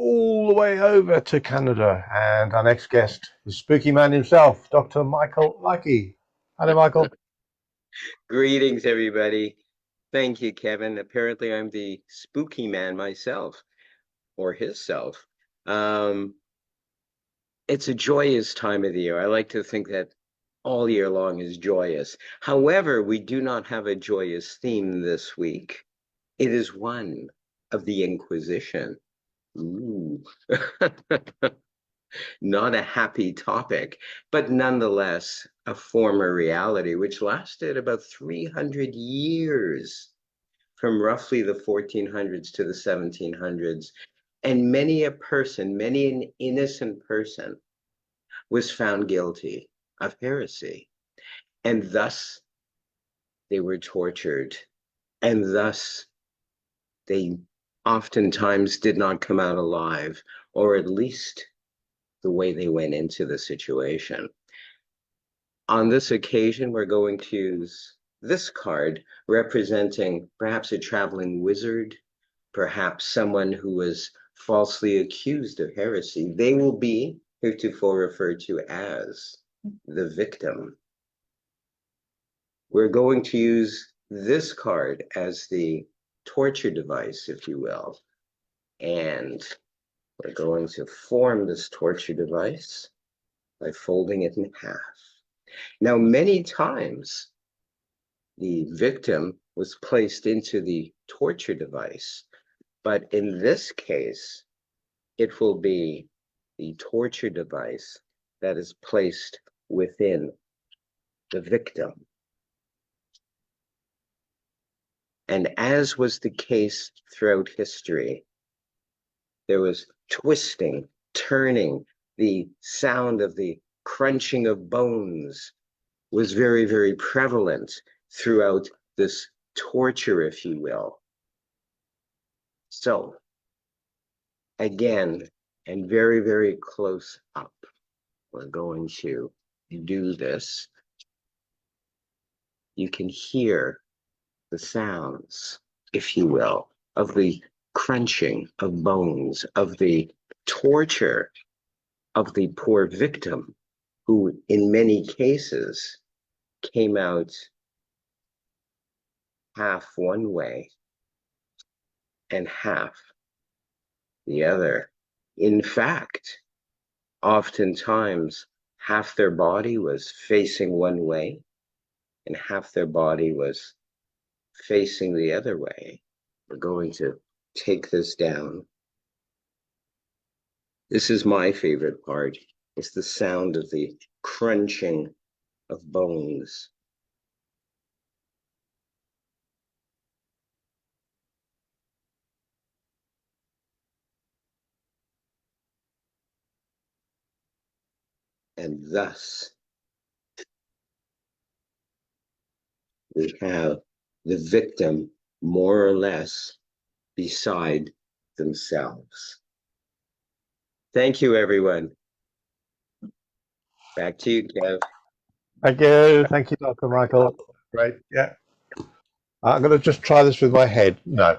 all the way over to Canada. And our next guest is Spooky Man himself, Dr. Michael Leakey. Hello, Michael. Greetings, everybody. Thank you, Kevin. Apparently, I'm the spooky man myself, or his self. Um, it's a joyous time of the year. I like to think that all year long is joyous. However, we do not have a joyous theme this week. It is one of the Inquisition. Ooh. Not a happy topic, but nonetheless a former reality which lasted about 300 years, from roughly the 1400s to the 1700s. And many a person, many an innocent person, was found guilty of heresy. And thus they were tortured. And thus they oftentimes did not come out alive, or at least the way they went into the situation. On this occasion, we're going to use this card representing perhaps a traveling wizard, perhaps someone who was falsely accused of heresy. They will be heretofore referred to as the victim. We're going to use this card as the torture device, if you will. And we're going to form this torture device by folding it in half. Now, many times, the victim was placed into the torture device, but in this case, it will be the torture device that is placed within the victim. And as was the case throughout history, there was twisting, turning, the sound of the crunching of bones was very, very prevalent throughout this torture, if you will. So, again, and very, very close up, we're going to do this. You can hear the sounds, if you will, of the crunching of bones, of the torture of the poor victim, who in many cases came out half one way and half the other. In fact, oftentimes half their body was facing one way and half their body was facing the other way. We're going to take this down. This is my favorite part. It's the sound of the crunching of bones. And thus, we have the victim more or less beside themselves. Thank you, everyone. Back to you, Kev. Thank you. Thank you, Dr. Michael. Great. Yeah. I'm going to just try this with my head. No.